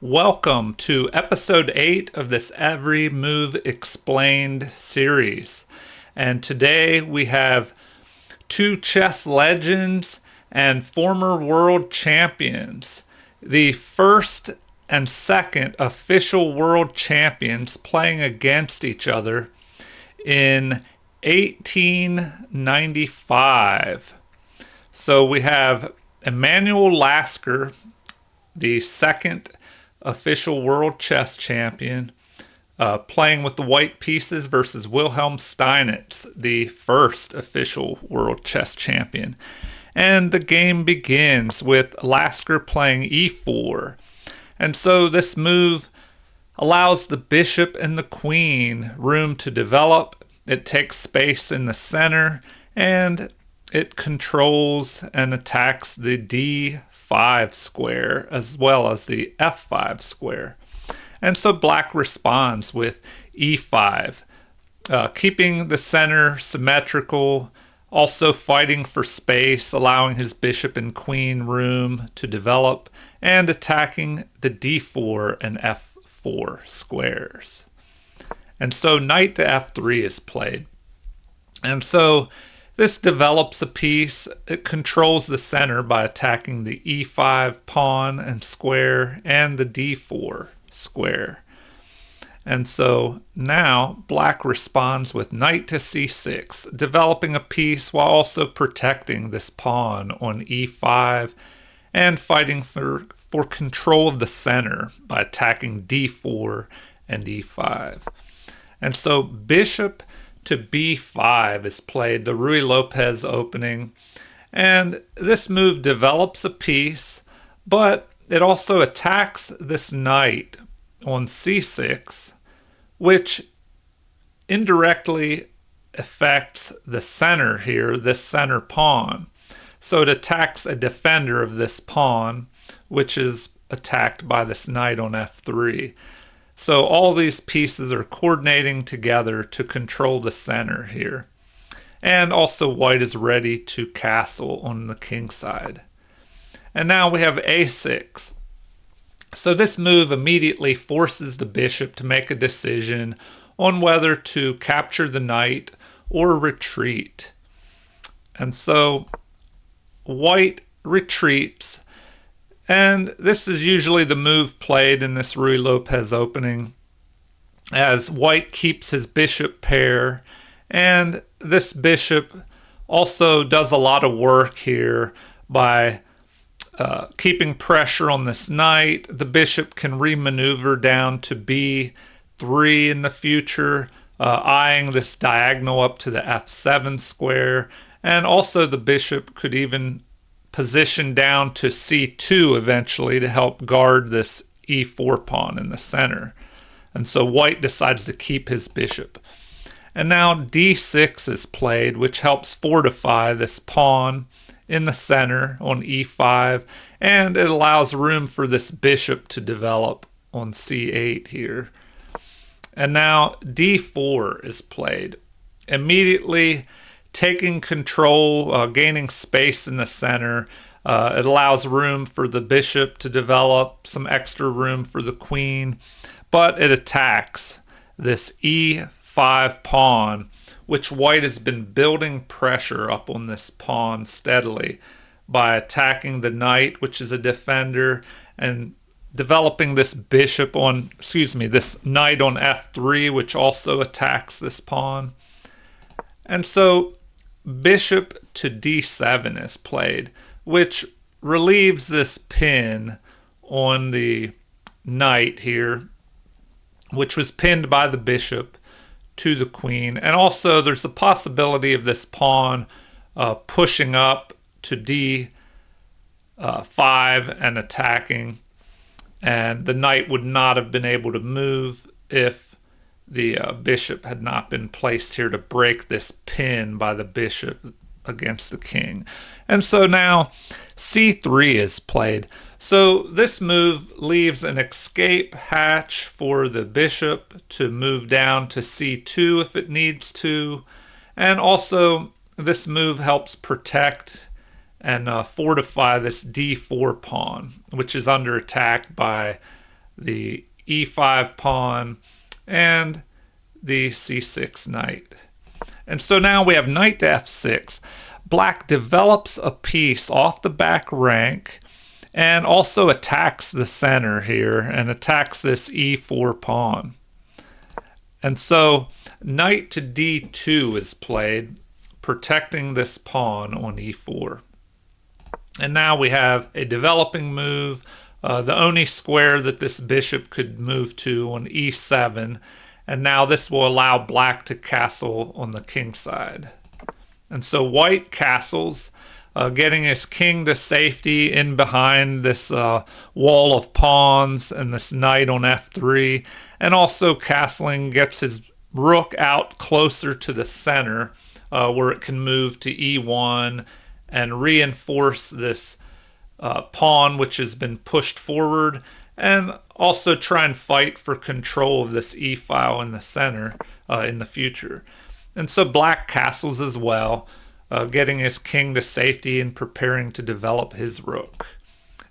Welcome to episode 8 of this Every Move Explained series. And today we have two chess legends and former world champions. The first and second official world champions playing against each other in 1895. So we have Emmanuel Lasker, the second official world chess champion, playing with the white pieces versus Wilhelm Steinitz, the first official world chess champion. And the game begins with Lasker playing e4. And so this move allows the bishop and the queen room to develop. It takes space in the center, and it controls and attacks the d5 square as well as the f5 square. And so black responds with e5, keeping the center symmetrical, also fighting for space, allowing his bishop and queen room to develop, and attacking the d4 and f4 squares. And so knight to f3 is played. And so this develops a piece. It controls the center by attacking the e5 pawn and square and the d4 square. And so now black responds with knight to c6, developing a piece while also protecting this pawn on e5 and fighting for control of the center by attacking d4 and e5. And so bishop to b5 is played, the Ruy Lopez opening. And this move develops a piece, but it also attacks this knight on c6, which indirectly affects the center here, this center pawn. So it attacks a defender of this pawn, which is attacked by this knight on f3. So all these pieces are coordinating together to control the center here. And also white is ready to castle on the king side. And now we have a6. So this move immediately forces the bishop to make a decision on whether to capture the knight or retreat. And so white retreats. And this is usually the move played in this Ruy Lopez opening, as white keeps his bishop pair, and this bishop also does a lot of work here by keeping pressure on this knight. The bishop can remaneuver down to b3 in the future, eyeing this diagonal up to the f7 square, and also the bishop could even position down to c2 eventually to help guard this e4 pawn in the center. And so white decides to keep his bishop. And now d6 is played, which helps fortify this pawn in the center on e5, and it allows room for this bishop to develop on c8 here. And now d4 is played, immediately taking control, gaining space in the center. It allows room for the bishop to develop, some extra room for the queen, but it attacks this e5 pawn, which white has been building pressure up on this pawn steadily by attacking the knight, which is a defender, and developing this this knight on f3, which also attacks this pawn. And so bishop to d7 is played, which relieves this pin on the knight here, which was pinned by the bishop to the queen. And also there's a possibility of this pawn pushing up to d5 and attacking, and the knight would not have been able to move if the bishop had not been placed here to break this pin by the bishop against the king. And so now c3 is played. So this move leaves an escape hatch for the bishop to move down to c2 if it needs to. And also this move helps protect and fortify this d4 pawn, which is under attack by the e5 pawn, and the c6 knight. And so now we have knight to f6. Black develops a piece off the back rank and also attacks the center here and attacks this e4 pawn. And so knight to d2 is played, protecting this pawn on e4. And now we have a developing move, the only square that this bishop could move to on e7. And now this will allow black to castle on the king side. And so white castles, getting his king to safety in behind this wall of pawns and this knight on f3. And also castling gets his rook out closer to the center where it can move to e1 and reinforce this pawn which has been pushed forward, and also try and fight for control of this e-file in the center in the future. And so black castles as well, getting his king to safety and preparing to develop his rook.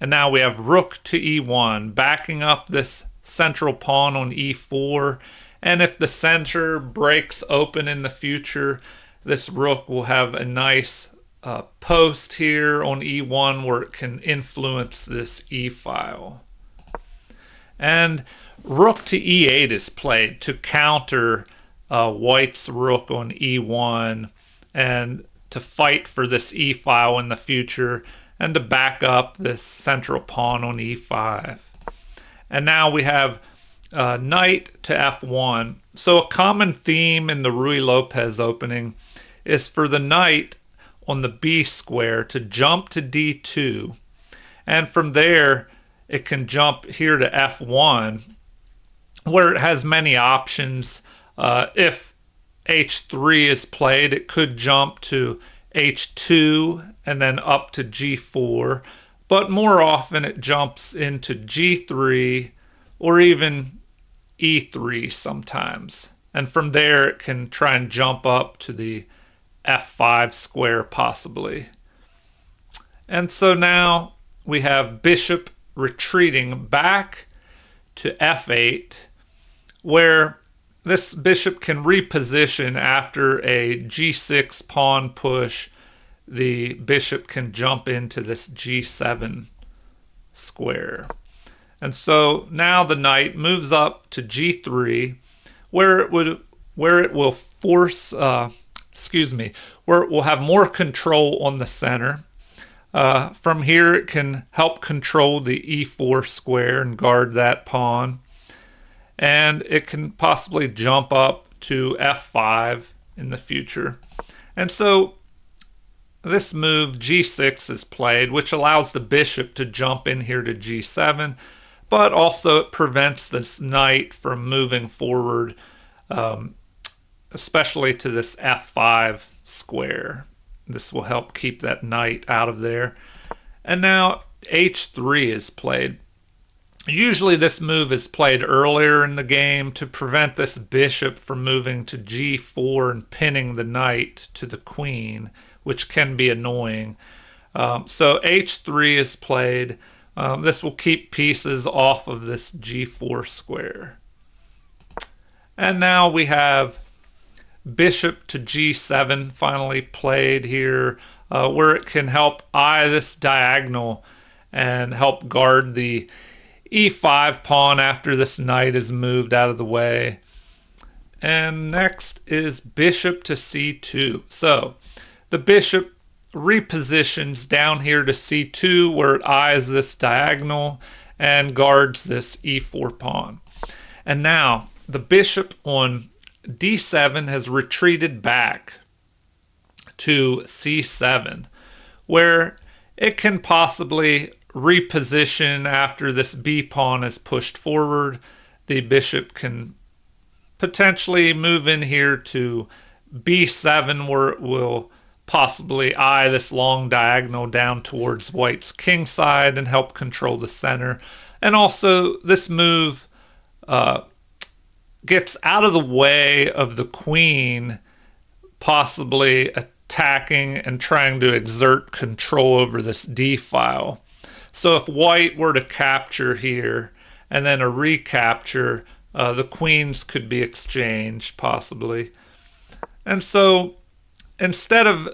And now we have rook to e1, backing up this central pawn on e4. And if the center breaks open in the future, this rook will have a nice post here on e1 where it can influence this e-file. And rook to e8 is played to counter white's rook on e1 and to fight for this e-file in the future and to back up this central pawn on e5. And now we have knight to f1. So a common theme in the Ruy Lopez opening is for the knight on the b square to jump to d2, and from there it can jump here to f1 where it has many options. If h3 is played, it could jump to h2 and then up to g4, but more often it jumps into g3 or even e3 sometimes, and from there it can try and jump up to the f5 square possibly. And so now we have bishop retreating back to f8, where this bishop can reposition after a g6 pawn push. The bishop can jump into this g7 square. And so now the knight moves up to g3, where it will force where it will have more control on the center. From here it can help control the e4 square and guard that pawn. And it can possibly jump up to f5 in the future. And so this move g6 is played, which allows the bishop to jump in here to g7, but also it prevents this knight from moving forward, especially to this f5 square. This will help keep that knight out of there. And now h3 is played. Usually this move is played earlier in the game to prevent this bishop from moving to g4 and pinning the knight to the queen, which can be annoying. So h3 is played. This will keep pieces off of this g4 square. And now we have bishop to g7 finally played here, where it can help eye this diagonal and help guard the e5 pawn after this knight is moved out of the way. And next is bishop to c2. So the bishop repositions down here to c2 where it eyes this diagonal and guards this e4 pawn. And now the bishop on d7 has retreated back to c7, where it can possibly reposition after this b pawn is pushed forward. The bishop can potentially move in here to b7, where it will possibly eye this long diagonal down towards white's king side and help control the center. And also this move gets out of the way of the queen possibly attacking and trying to exert control over this d file. So if white were to capture here and then a recapture. The queens could be exchanged, possibly. And so instead of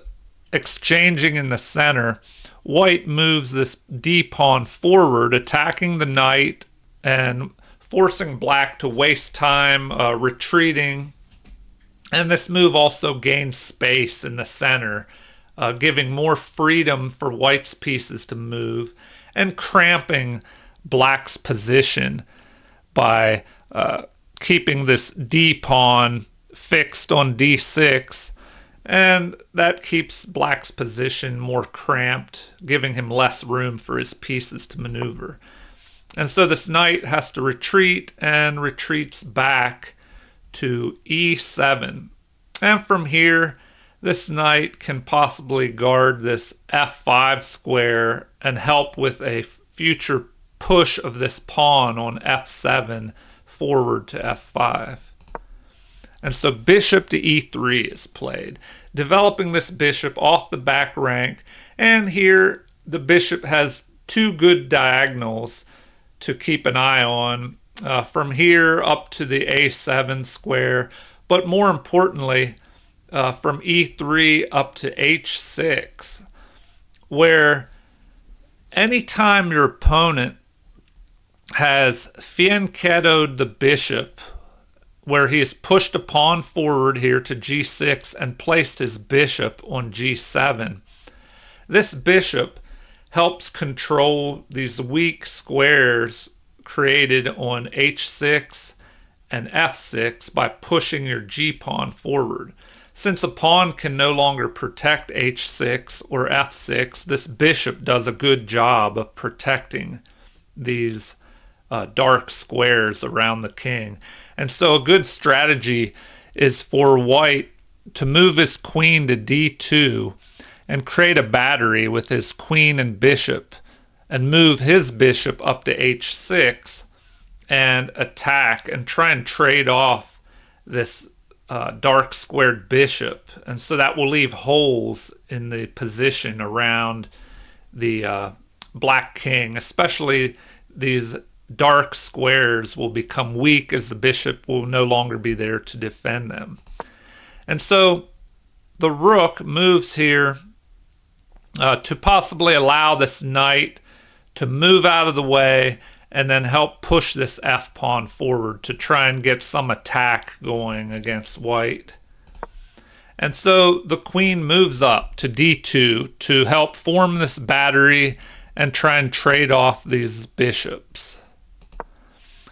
exchanging in the center, white moves this d-pawn forward, attacking the knight and forcing black to waste time retreating. And this move also gains space in the center, giving more freedom for white's pieces to move and cramping black's position by keeping this d-pawn fixed on d6, and that keeps black's position more cramped, giving him less room for his pieces to maneuver. And so this knight has to retreat and retreats back to e7. And from here, this knight can possibly guard this f5 square and help with a future push of this pawn on f7 forward to f5. And so bishop to e3 is played, developing this bishop off the back rank. And here the bishop has two good diagonals to keep an eye on, from here up to the a7 square, but more importantly, from e3 up to h6, where anytime your opponent has fianchettoed the bishop, where he has pushed a pawn forward here to g6 and placed his bishop on g7. This bishop helps control these weak squares created on h6 and f6 by pushing your g-pawn forward. Since a pawn can no longer protect h6 or f6, this bishop does a good job of protecting these dark squares around the king. And so a good strategy is for white to move his queen to d2 and create a battery with his queen and bishop, and move his bishop up to h6 and attack and try and trade off this dark squared bishop. And so that will leave holes in the position around the black king, especially these dark squares will become weak as the bishop will no longer be there to defend them. And so the rook moves here to possibly allow this knight to move out of the way and then help push this f-pawn forward to try and get some attack going against white. And so the queen moves up to d2 to help form this battery and try and trade off these bishops.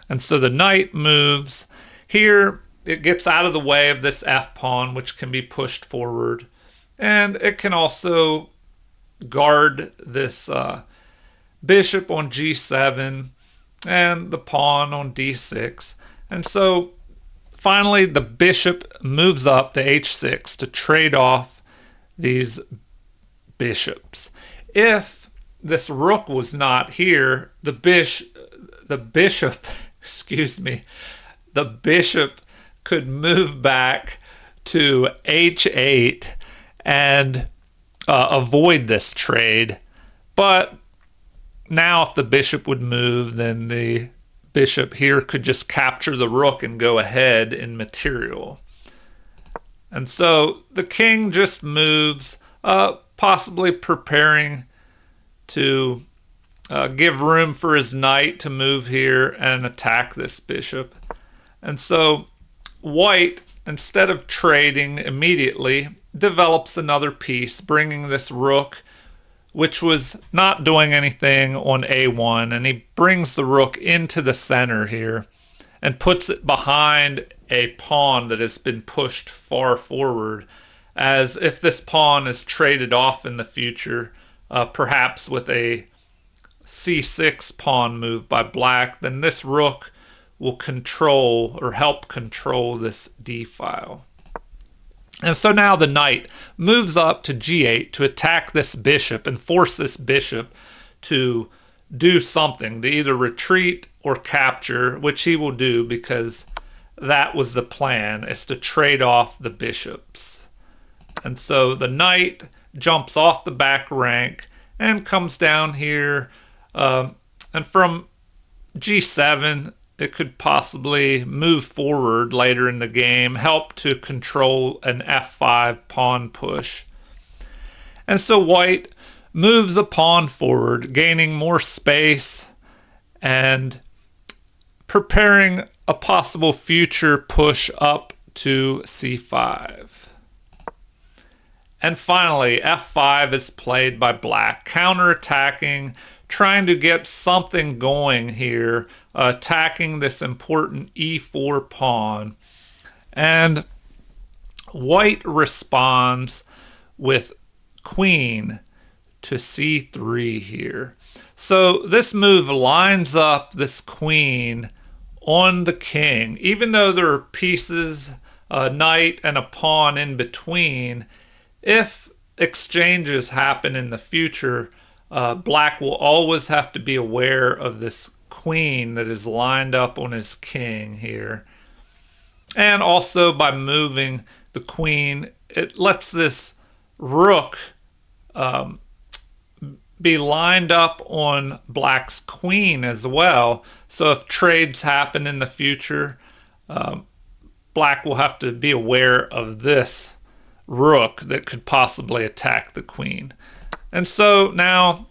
And so the knight moves. Here it gets out of the way of this f-pawn, which can be pushed forward. And it can also guard this bishop on g7 and the pawn on d6. And so finally the bishop moves up to h6 to trade off these bishops. If this rook was not here, the bishop could move back to h8 and avoid this trade. But now if the bishop would move, then the bishop here could just capture the rook and go ahead in material. And so the king just moves, possibly preparing to give room for his knight to move here and attack this bishop. And so white, instead of trading immediately, develops another piece, bringing this rook, which was not doing anything on a1, and he brings the rook into the center here and puts it behind a pawn that has been pushed far forward, as if this pawn is traded off in the future, perhaps with a c6 pawn move by black, then this rook will control or help control this d file. And so now the knight moves up to g8 to attack this bishop and force this bishop to do something, to either retreat or capture, which he will do because that was the plan, is to trade off the bishops. And so the knight jumps off the back rank and comes down here. And from g7, it could possibly move forward later in the game, help to control an f5 pawn push. And so white moves a pawn forward, gaining more space and preparing a possible future push up to c5. And finally, f5 is played by black, counterattacking, trying to get something going here, attacking this important e4 pawn. And white responds with queen to c3 here. So this move lines up this queen on the king. Even though there are pieces, a knight and a pawn in between, if exchanges happen in the future, black will always have to be aware of this queen that is lined up on his king here. And also by moving the queen, it lets this rook be lined up on black's queen as well. So if trades happen in the future, black will have to be aware of this rook that could possibly attack the queen. And so now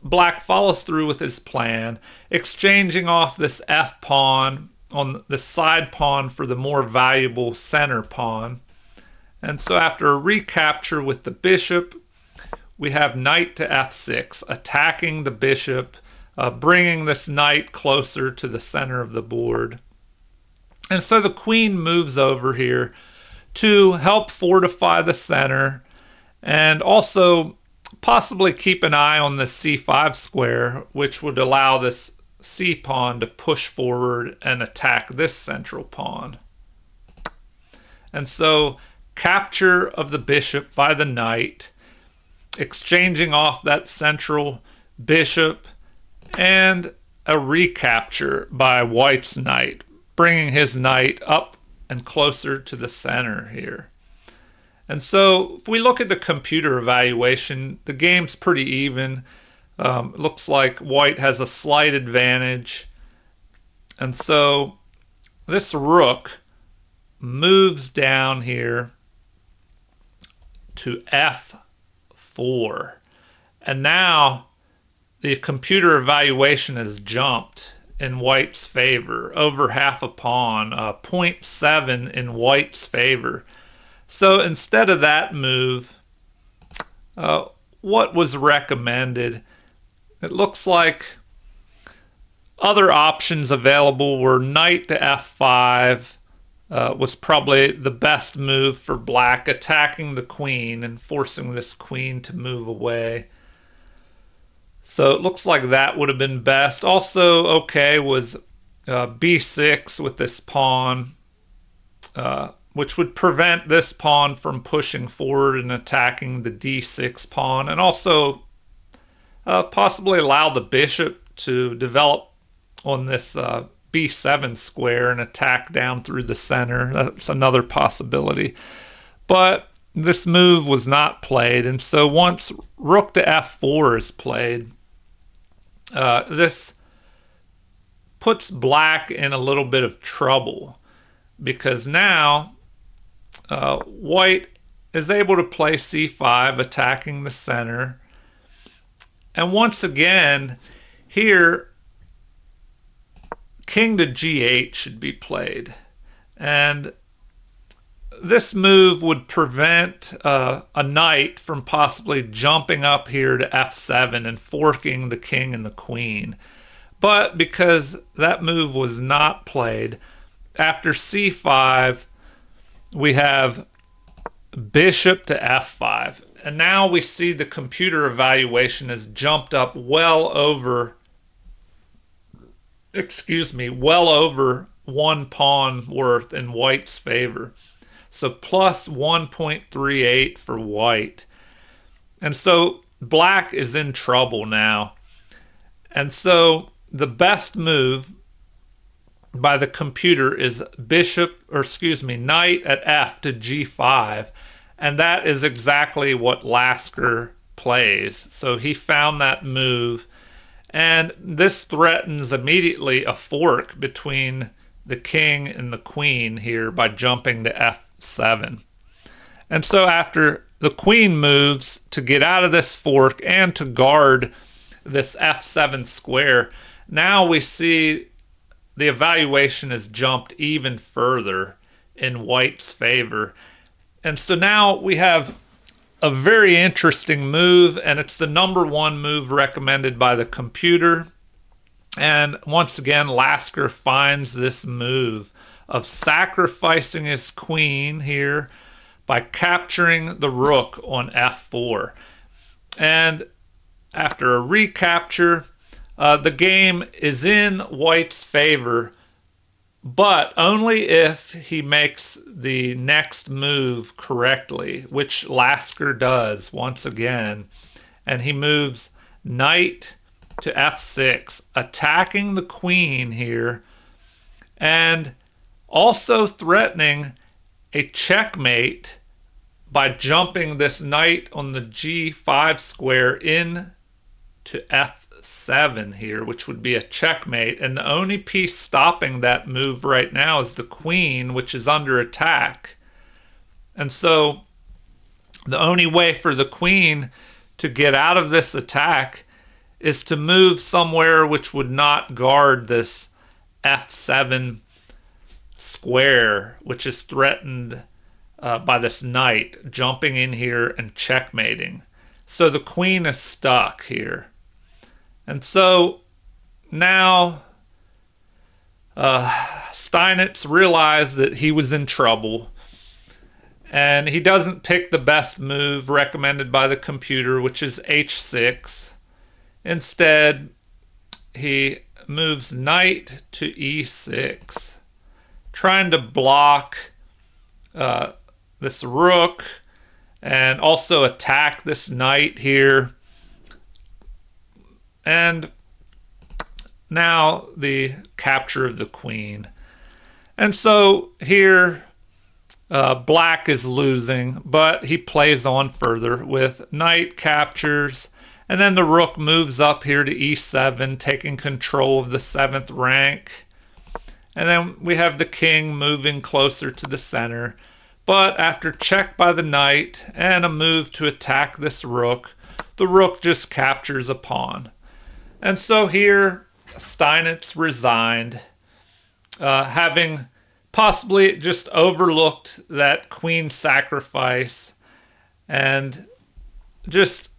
black follows through with his plan, exchanging off this f pawn on the side pawn for the more valuable center pawn. And so after a recapture with the bishop, we have knight to f6, attacking the bishop, bringing this knight closer to the center of the board. And so the queen moves over here to help fortify the center and also possibly keep an eye on the c5 square, which would allow this c pawn to push forward and attack this central pawn. And so capture of the bishop by the knight, exchanging off that central bishop, and a recapture by white's knight, bringing his knight up and closer to the center here. And so if we look at the computer evaluation, the game's pretty even. It looks like white has a slight advantage. And so this rook moves down here to f4. And now the computer evaluation has jumped in white's favor, over half a pawn, 0.7 in white's favor. So instead of that move, what was recommended? It looks like other options available were knight to f5 was probably the best move for black, attacking the queen and forcing this queen to move away. So it looks like that would have been best. Also okay was b6 with this pawn, which would prevent this pawn from pushing forward and attacking the d6 pawn, and also possibly allow the bishop to develop on this b7 square and attack down through the center. That's another possibility. But this move was not played, and so once rook to f4 is played, this puts black in a little bit of trouble, because now white is able to play c5, attacking the center. And once again, here, king to g8 should be played. And this move would prevent a knight from possibly jumping up here to f7 and forking the king and the queen. But because that move was not played, after c5, we have bishop to f5. And now we see the computer evaluation has jumped up well over one pawn worth in white's favor. So plus 1.38 for white. And so black is in trouble now. And so the best move by the computer is knight at f to g5. And that is exactly what Lasker plays. So he found that move. And this threatens immediately a fork between the king and the queen here by jumping to f7. And so after the queen moves to get out of this fork and to guard this f7 square, now we see the evaluation has jumped even further in white's favor. And so now we have a very interesting move, and it's the number one move recommended by the computer. And once again, Lasker finds this move of sacrificing his queen here by capturing the rook on f4. And after a recapture, the game is in white's favor, but only if he makes the next move correctly, which Lasker does once again. And he moves knight to f6, attacking the queen here, and also threatening a checkmate by jumping this knight on the g5 square in to f7 here, which would be a checkmate. And the only piece stopping that move right now is the queen, which is under attack. And so the only way for the queen to get out of this attack is to move somewhere which would not guard this f7 square, which is threatened by this knight jumping in here and checkmating. So the queen is stuck here. And so now Steinitz realized that he was in trouble, and he doesn't pick the best move recommended by the computer, which is h6. Instead, he moves knight to e6, trying to block this rook and also attack this knight here. And now the capture of the queen. And so here black is losing, but he plays on further with knight captures, and then the rook moves up here to e7, taking control of the 7th rank. And then we have the king moving closer to the center. But after check by the knight and a move to attack this rook, the rook just captures a pawn. And so here Steinitz resigned, having possibly just overlooked that queen sacrifice and just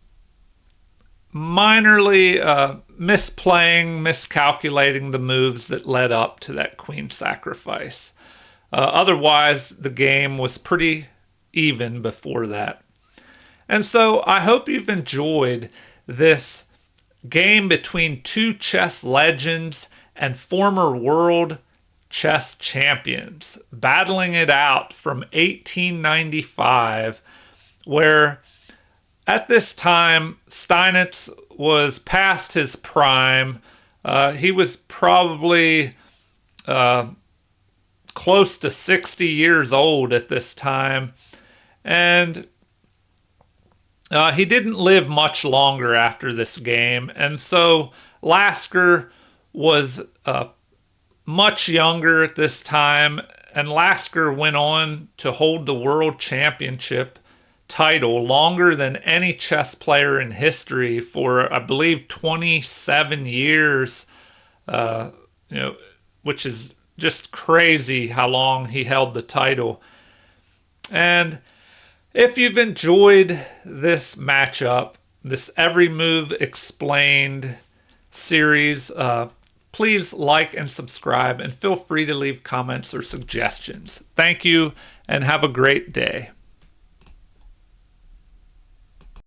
minorly miscalculating the moves that led up to that queen sacrifice. Otherwise, the game was pretty even before that. And so I hope you've enjoyed this game between two chess legends and former world chess champions, battling it out from 1895, where at this time Steinitz was past his prime. He was probably close to 60 years old at this time, and he didn't live much longer after this game. And so Lasker was much younger at this time, and Lasker went on to hold the world championship title longer than any chess player in history for, I believe, 27 years, which is just crazy how long he held the title. And if you've enjoyed this matchup, this Every Move Explained series, please like and subscribe, and feel free to leave comments or suggestions. Thank you, and have a great day.